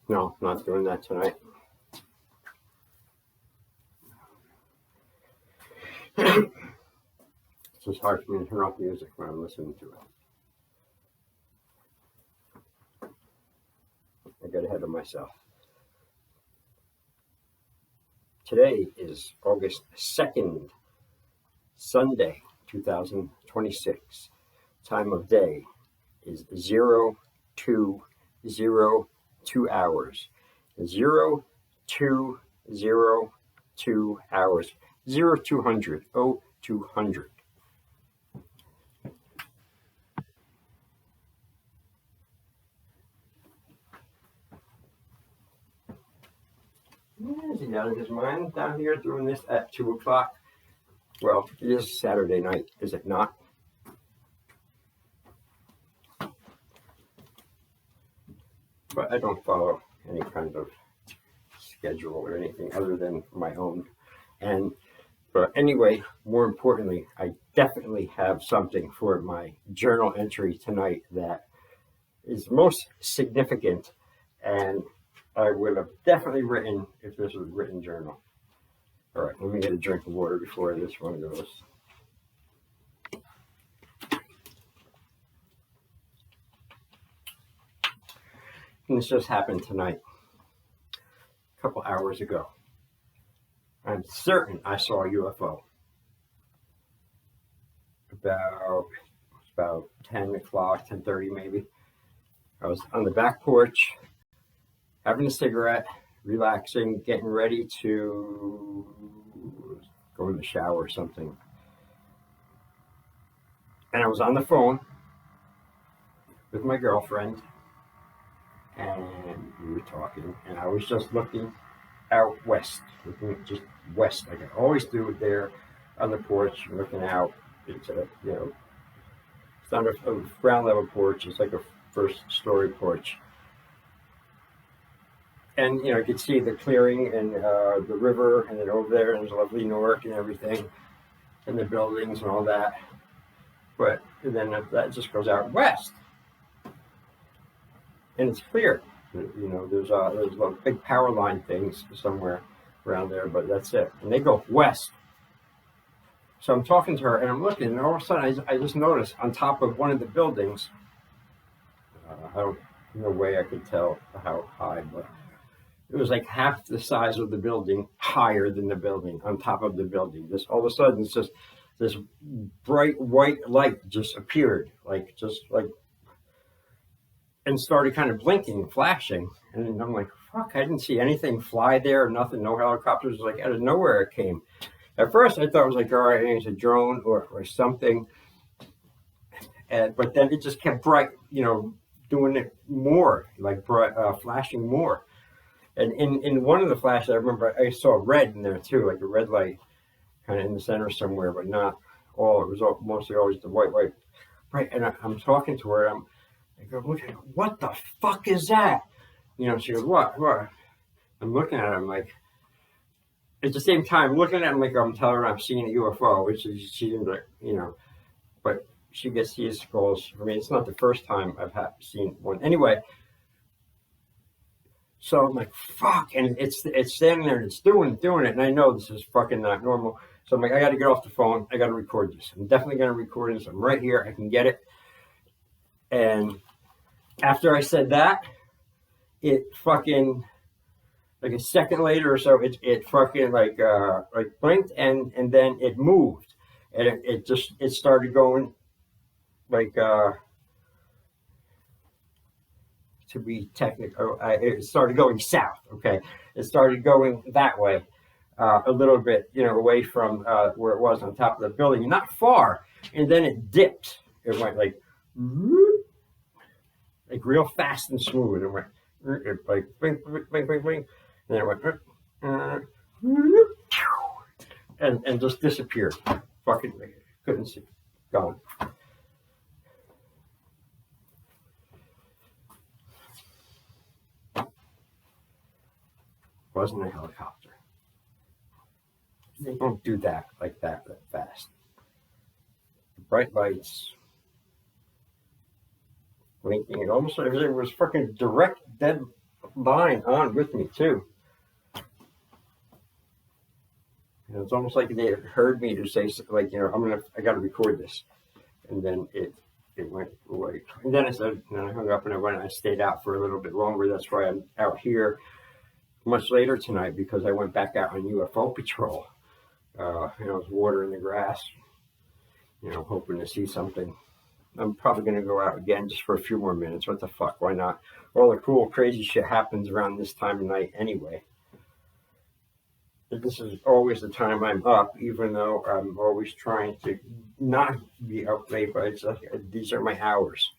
No, not doing that tonight. It's just hard for me to turn off music when I'm listening to it. I got ahead of myself. Today is August 2nd, Sunday, 2026. Time of day is 0202 hours. 0202 hours. 0200. 0200. Is he out of his mind down here doing this at 2 o'clock? Well, it is Saturday night, is it not? But I don't follow any kind of schedule or anything other than my own. But anyway, more importantly, I definitely have something for my journal entry tonight that is most significant, and I would have definitely written if this was a written journal. All right, let me get a drink of water before this one goes. And this just happened tonight, a couple hours ago. I'm certain I saw a UFO. About 10 o'clock, 10:30 maybe. I was on the back porch, having a cigarette, relaxing, getting ready to go in the shower or something. And I was on the phone with my girlfriend, and we were talking, and I was just looking out west, looking just west, like I always do there on the porch, looking out. It's a, it's not a ground level porch, it's like a first story porch. And, you could see the clearing and the river, and then over there, there's lovely Newark and everything, and the buildings and all that. But then that just goes out west. And it's clear. There's big power line things somewhere around there, but that's it. And they go west. So I'm talking to her, and I'm looking, and all of a sudden I just noticed on top of one of the buildings, no way I could tell how high, but it was like half the size of the building, higher than the building, on top of the building. All of a sudden, it's just this bright white light just appeared, and started kind of blinking, flashing. And I'm like, fuck, I didn't see anything fly there, nothing, no helicopters. Like out of nowhere it came. At first I thought it was like, all right, it's a drone or something. But then it just kept bright, doing it more, like flashing more. And in one of the flashes, I remember I saw red in there too, like a red light kind of in the center somewhere, but not all. It was mostly always the white. Right, and I'm talking to her, I go, look at it, what the fuck is that? She goes, what? I'm looking at her, I'm like, at the same time, looking at him like I'm telling her I'm seeing a UFO, which is, she didn't, but she gets these calls. I mean, it's not the first time I've seen one. Anyway, so I'm like, fuck, and it's standing there and it's doing it, and I know this is fucking not normal. So I'm like, I got to get off the phone. I got to record this. I'm definitely going to record this. I'm right here. I can get it. And after I said that, it fucking, like a second later or so, it fucking like blinked and then it moved, and it started going like to be technical, it started going south. Okay, it started going that way a little bit, away from where it was on top of the building, not far, and then it dipped. It went like real fast and smooth. It went like blink, blink, blink, blink, blink. And then it went and just disappeared. Fucking couldn't see. Gone. Wasn't a helicopter. They don't do that like that fast. Bright lights, blinking, and almost everything was fucking direct, dead line on with me too. And it's almost like they heard me to say, like, I got to record this, and then it went away. And then I hung up and I went and I stayed out for a little bit longer. That's why I'm out here much later tonight, because I went back out on UFO patrol. I was watering the grass, hoping to see something. I'm probably going to go out again just for a few more minutes. What the fuck? Why not? All the cool, crazy shit happens around this time of night anyway. This is always the time I'm up, even though I'm always trying to not be up late, but it's like, these are my hours.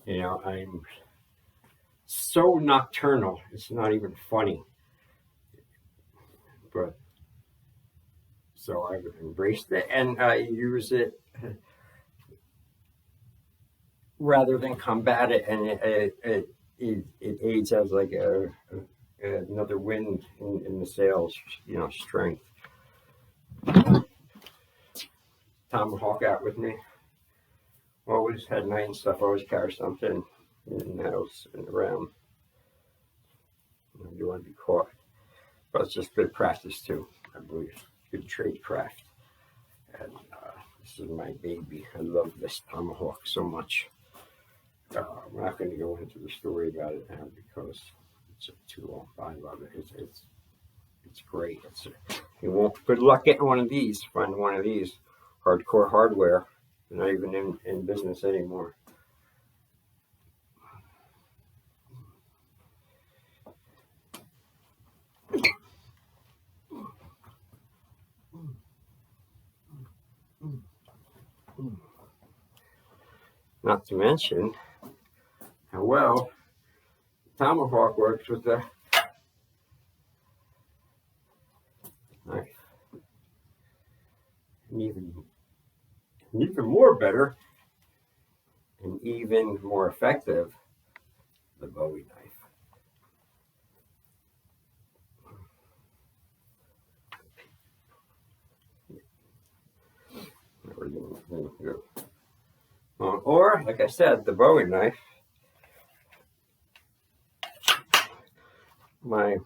I'm so nocturnal, it's not even funny. But so I've embraced it, and I use it rather than combat it, and it aids as like another wind in the sails, strength. Tomahawk out with me. Always had night and stuff. Always carry something in the house and around. You don't want to be caught. But it's just good practice too, I believe. Good trade craft. And this is my baby. I love this tomahawk so much. We're not going to go into the story about it now because it's too long. But I love it. It's great. Good luck getting one of these. Find one of these. Hardcore hardware. They're not even in business anymore. Not to mention how well tomahawk works with the knife. And even more better and even more effective, the Bowie knife. Or, like I said, the Bowie knife. My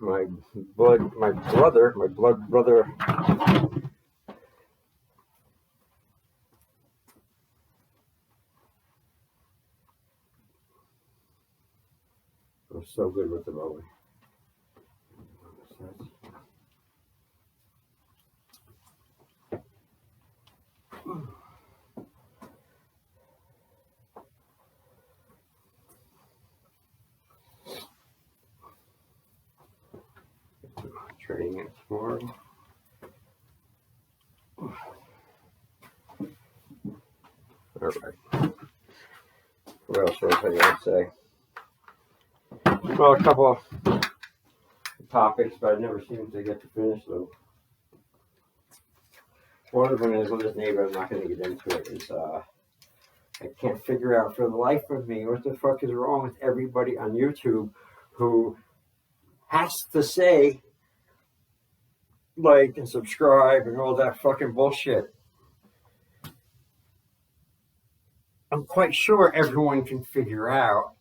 blood brother. Was so good with the Bowie. Trading it tomorrow. All right. What else was I going to say? Well, a couple of topics, but I never seem to get to finish them. One of them is with this neighbor. I'm not going to get into it. Is I can't figure out for the life of me what the fuck is wrong with everybody on YouTube who has to say like and subscribe and all that fucking bullshit. I'm quite sure everyone can figure out.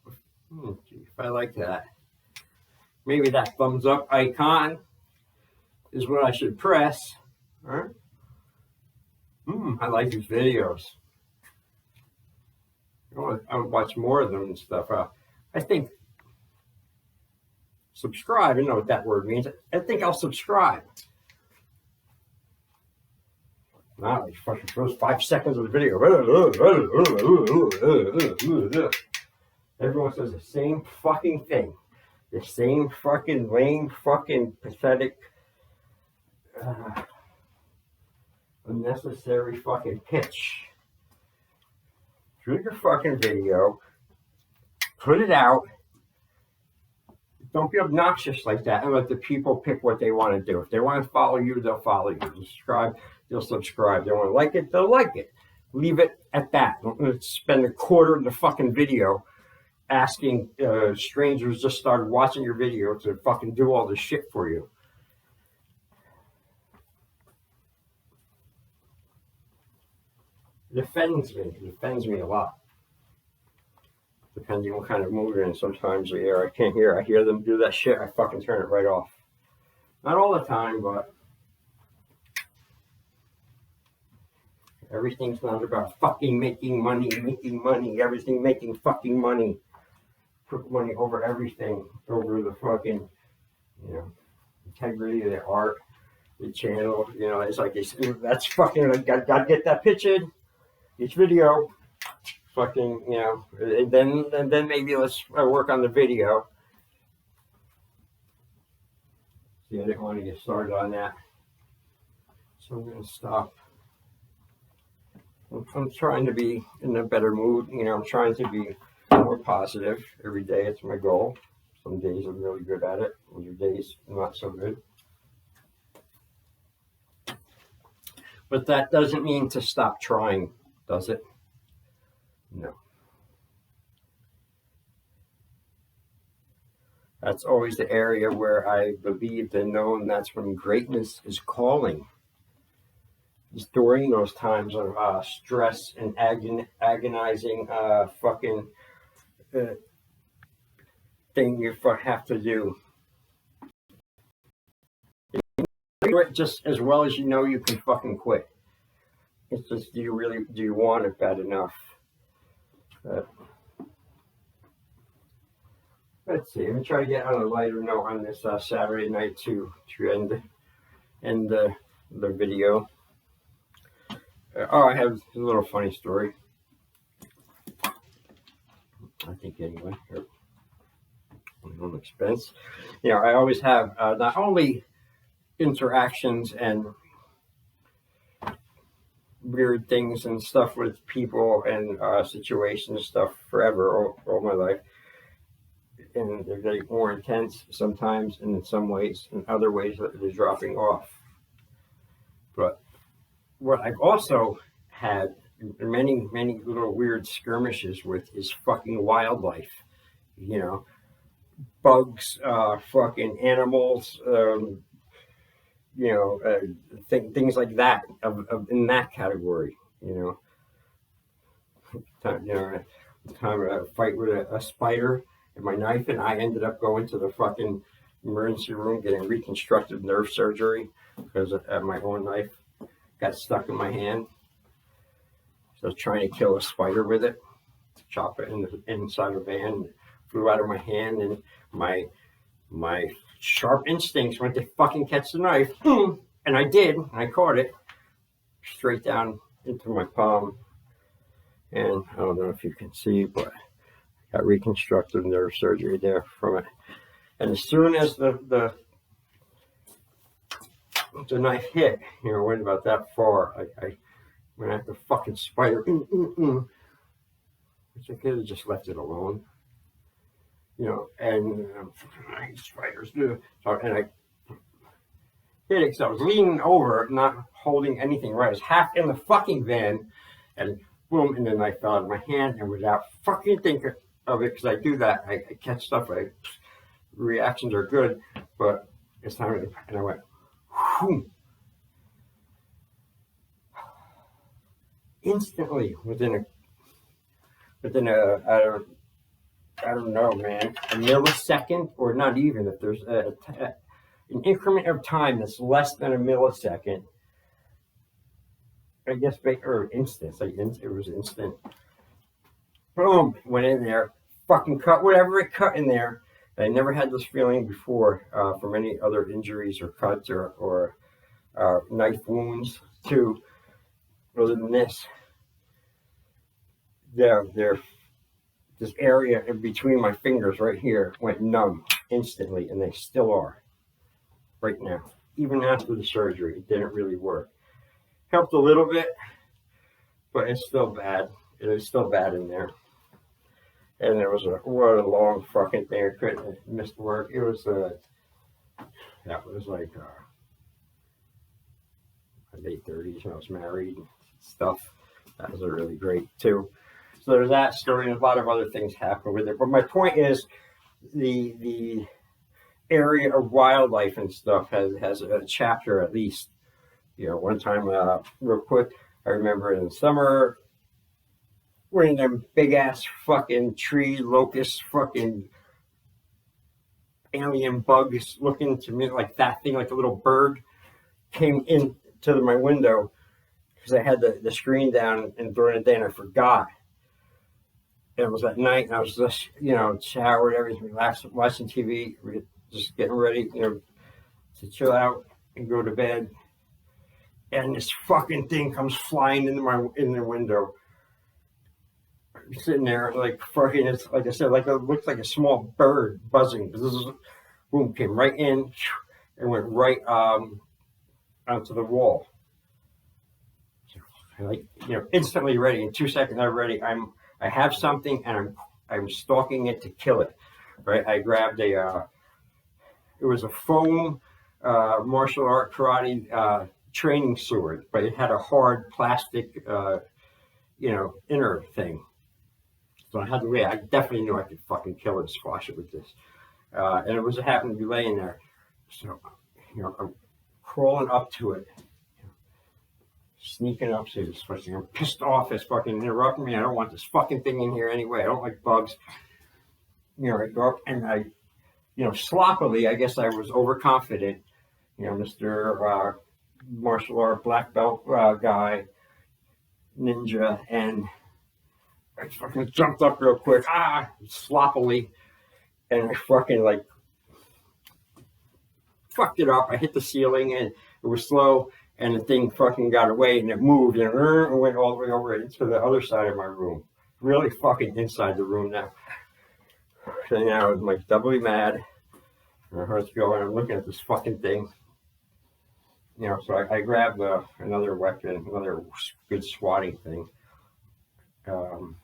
If I like that. Maybe that thumbs up icon is what I should press. All right. I like these videos. I would watch more of them and stuff. I think subscribe. I know what that word means. I think I'll subscribe. Not like fucking first 5 seconds of the video. Everyone says the same fucking thing. The same fucking lame, fucking pathetic, unnecessary fucking pitch. Shoot your fucking video. Put it out. Don't be obnoxious like that and let the people pick what they want to do. If they want to follow you, they'll follow you. Subscribe, they'll subscribe. They want to like it, they'll like it. Leave it at that. Don't spend a quarter of the fucking video asking strangers just started watching your video to fucking do all this shit for you. It offends me. It offends me a lot. depending on what kind of mood. And sometimes I can't hear. I hear them do that shit. I fucking turn it right off. Not all the time, but everything's not about fucking making money. Everything making fucking money. Put money over everything, over the fucking, integrity of the art, the channel. It's like that's fucking. Like, gotta get that pictured. Each video, fucking, and then maybe let's work on the video. See, I didn't want to get started on that, so I'm gonna stop. I'm trying to be in a better mood. I'm trying to be more positive every day. It's my goal. Some days I'm really good at it. Other days not so good. But that doesn't mean to stop trying, does it? No. That's always the area where I believed and known that's when greatness is calling. It's during those times of stress and agonizing fucking thing you have to do. Do it just as well as you can fucking quit. It's just, do you want it bad enough? Let's see. I'm gonna try to get on a lighter note on this Saturday night to end the video. I have a little funny story. I think anyway. On expense. I always have not only interactions and weird things and stuff with people and situations and stuff forever, all my life. And they're getting more intense sometimes, and in some ways, in other ways, they're dropping off. But what I've also had many, many little weird skirmishes with is fucking wildlife. Bugs, fucking animals, things like that, in that category. Time a fight with a spider and my knife, and I ended up going to the fucking emergency room getting reconstructive nerve surgery because my own knife got stuck in my hand. So I was trying to kill a spider with it, chop it inside a van, flew out of my hand, and my sharp instincts went to fucking catch the knife, and I did. I caught it straight down into my palm, and I don't know if you can see, but I got reconstructive nerve surgery there from it. And as soon as the knife hit, went about that far, I went at the fucking spider, which I could have just left it alone. And I hate spiders do. So, and I hit it because I was leaning over, not holding anything right. I was half in the fucking van, and boom, and then I fell out of my hand, and without fucking thinking of it, because I do that, I catch stuff, reactions are good, but it's time, and I went, whew. Instantly, within a I don't know, man, a millisecond, or not even, if there's an increment of time that's less than a millisecond, I guess, or instance, it was instant. Boom, went in there, fucking cut whatever it cut in there. I never had this feeling before from any other injuries or cuts or knife wounds too. Other than this, this area in between my fingers right here went numb instantly, and they still are right now. Even after the surgery, it didn't really work. Helped a little bit, but it's still bad. It is still bad in there. And there was what a long fucking thing. I couldn't miss work. It was that was like my late 30s when I was married and stuff. That was really great too. So there's that story, and a lot of other things happen with it. But my point is, the area of wildlife and stuff has a chapter at least. One time, real quick, I remember in the summer, one of them big ass fucking tree locust fucking alien bugs looking to me like that thing, like a little bird, came in to my window because I had the screen down and during the day and I forgot. It was at night and I was just, showered, everything, relaxed, watching TV, just getting ready, to chill out and go to bed. And this fucking thing comes flying in the window. I'm sitting there like fucking, it's like I said, like it looked like a small bird buzzing. Boom, came right in and went right onto the wall. Like, instantly ready. In 2 seconds, I'm ready. I have something, and I'm stalking it to kill it. Right? I grabbed it was a foam martial art karate training sword, but it had a hard plastic, inner thing. So I had to wait. I definitely knew I could fucking kill it and squash it with this. And it was happened to be laying there. So, I'm crawling up to it, sneaking up to this fucking. I'm pissed off. It's fucking interrupting me. I don't want this fucking thing in here anyway. I don't like bugs. I go up and I, sloppily, I guess I was overconfident. Mr. Martial art black belt guy, ninja, and I fucking jumped up real quick, sloppily, and I fucking fucked it up. I hit the ceiling and it was slow, and the thing fucking got away and it moved and went all the way over into the other side of my room. Really fucking inside the room now. So now I'm like doubly mad. My heart's going. I'm looking at this fucking thing. So I grabbed another weapon, another good swatting thing. But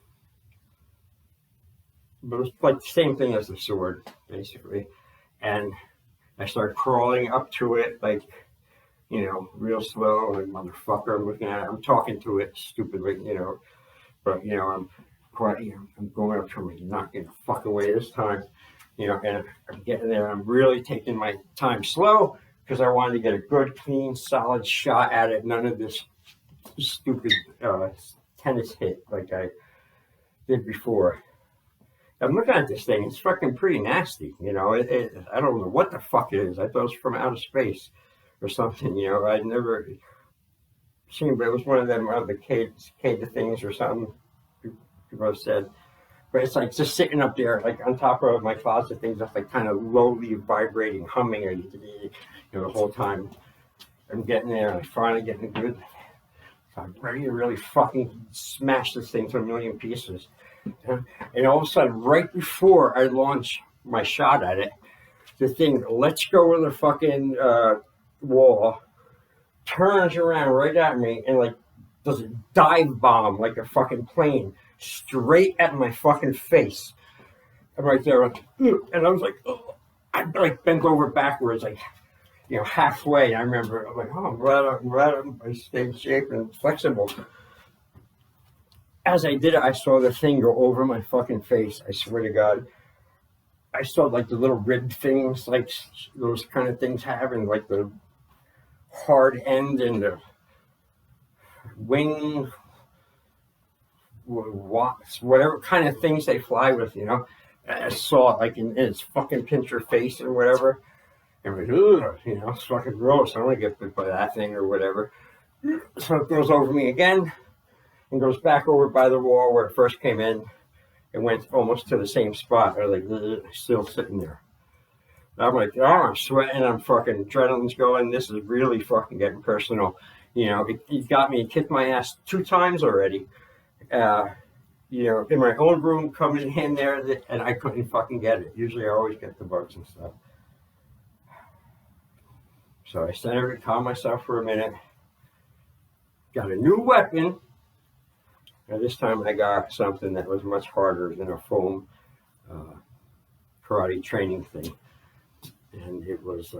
it was like the same thing as the sword, basically. And I started crawling up to it, like, real slow, like, motherfucker, I'm looking at it. I'm talking to it stupidly, but, I'm quite, I'm going up to him, he's not getting the fuck away this time, and I'm getting there. I'm really taking my time slow because I wanted to get a good, clean, solid shot at it. None of this stupid tennis hit like I did before. I'm looking at this thing. It's fucking pretty nasty. I don't know what the fuck it is. I thought it was from outer space or something. I'd never seen, but it was one of them other cave things or something. People have said, but it's like just sitting up there, like on top of my closet things, just like kind of lowly vibrating, humming, the whole time. I'm getting there, and I'm finally getting good. So I'm ready to really fucking smash this thing to a million pieces. And all of a sudden, right before I launch my shot at it, the thing lets go of the fucking wall, turns around right at me, and like does a dive bomb like a fucking plane straight at my fucking face. I'm right there, like, and I was like, oh. I like bent over backwards, like, halfway. I remember, I'm like, oh, I'm glad I stayed safe and flexible. As I did it, I saw the thing go over my fucking face. I swear to God. I saw like the little ribbed things, like those kind of things have, and like the hard end and the wing, whatever kind of things they fly with, I saw it like in its fucking pincher face or whatever. And I'm like, it's fucking gross. I don't want to get bit by that thing or whatever. So it goes over me again and goes back over by the wall where it first came in. It went almost to the same spot. I was like, still sitting there. I'm like, oh, I'm sweating. I'm fucking adrenaline's going. This is really fucking getting personal. It got me. It kicked my ass 2 times already. In my own room, coming in there, and I couldn't fucking get it. Usually I always get the bugs and stuff. So I sat there to calm myself for a minute. Got a new weapon. Now this time I got something that was much harder than a foam karate training thing. And it was,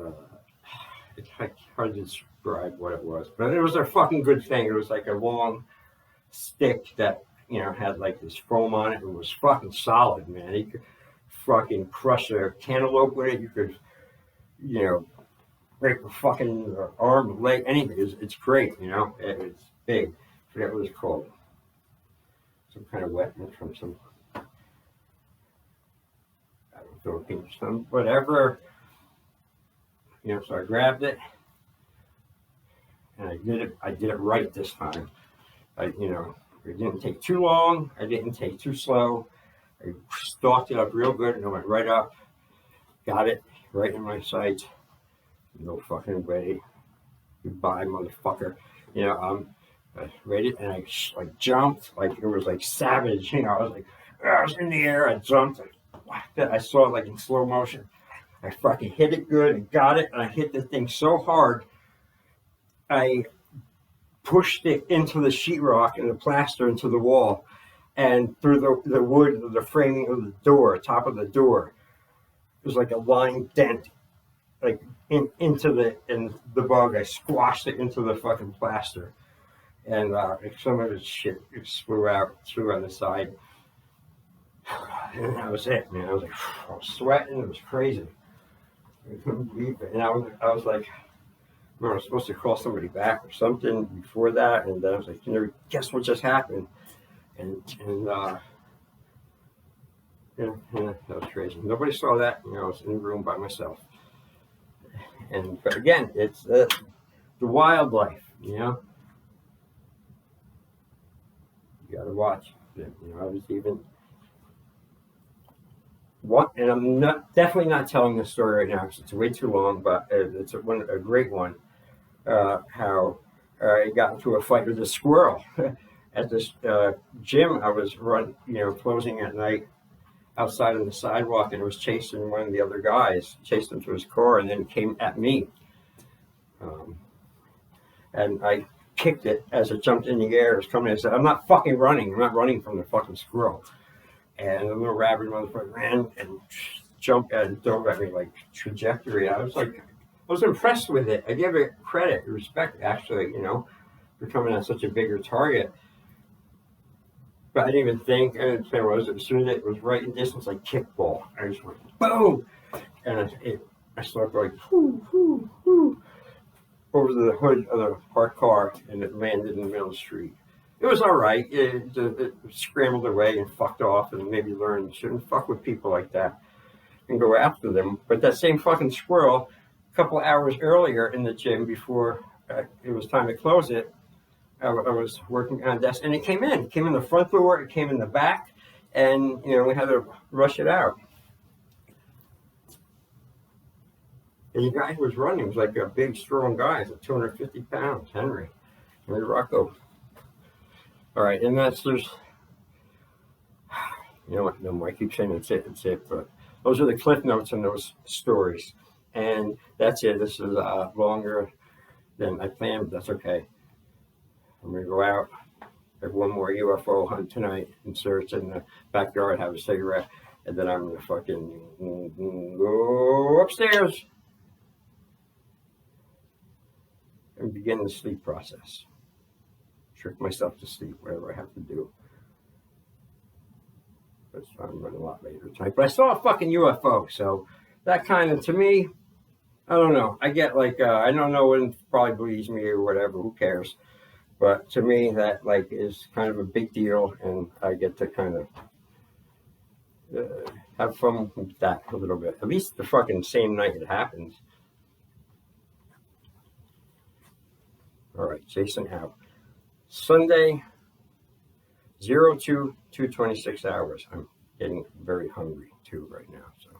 it's hard to describe what it was. But it was a fucking good thing. It was like a long stick that, had like this foam on it. It was fucking solid, man. You could fucking crush a cantaloupe with it. You could, break a fucking arm, leg, anything. It's great, It's big. I forget what it's called. some kind of weapon from some, I don't know, Philippines, some whatever. You know, so I grabbed it, and I did it right this time. You know, it didn't take too long. I didn't take too slow. I stalked it up real good, and I went right up, got it right in my sight. No fucking way. Goodbye, motherfucker. You know, I read it, and I like jumped, like it was like savage. You know, I was in the air. I jumped, I whacked it. I saw it like in slow motion. I fucking hit it good and got it, and I hit the thing so hard, I pushed it into the sheetrock and the plaster into the wall, and through the wood of the framing of the door, top of the door, it was like a line dent, like into the bug. I squashed it into the fucking plaster, and some of its shit flew on the side, and that was it, man. I was like, I was sweating. It was crazy. I couldn't believe it, and I was like, I was supposed to call somebody back or something before that, and then I was like, you know, guess what just happened? And that was crazy. Nobody saw that. You know, I was in the room by myself. But again, it's the wildlife. You know, you got to watch. You know, I was even. What, and I'm definitely not telling this story right now because it's way too long, but it's a great one. How I got into a fight with a squirrel at this gym I was closing at night outside on the sidewalk, and it was chasing one of the other guys, chased him to his car, and then came at me. And I kicked it as it jumped in the air. It was coming. I said, I'm not fucking running. I'm not running from the fucking squirrel. And the little rabbit motherfucker ran and jumped and dove at me like trajectory. I was impressed with it. I give it credit, respect, actually, you know, for coming at such a bigger target. But I didn't even think, and it was, as soon as it was right in distance, like kickball. I just went boom, and I started going whoo, whoo, whoo, over the hood of the parked car, and it landed in the middle of the street. It was all right. It scrambled away and fucked off, and maybe learned you shouldn't fuck with people like that and go after them. But that same fucking squirrel, a couple hours earlier in the gym before it was time to close it, I was working on a desk, and it came in. It came in the front door. It came in the back, and you know we had to rush it out. And the guy who was running was like a big, strong guy. He's like 250 pounds, Henry Rocco. All right, and there's, you know what, no more. I keep saying it's it, but those are the cliff notes on those stories. And that's it. This is longer than I planned, but that's okay. I'm going to go out, have one more UFO hunt tonight, and search in the backyard, have a cigarette, and then I'm going to fucking go upstairs and begin the sleep process. Trick myself to sleep, whatever I have to do. But I'm running a lot later tonight. But I saw a fucking UFO, so that kind of, to me, I don't know. I get like, I don't know, one probably believes me or whatever, who cares? But to me, that like is kind of a big deal, and I get to kind of have fun with that a little bit. At least the fucking same night it happens. All right, Jason out. Sunday, 02/226 hours. I'm getting very hungry too right now, so.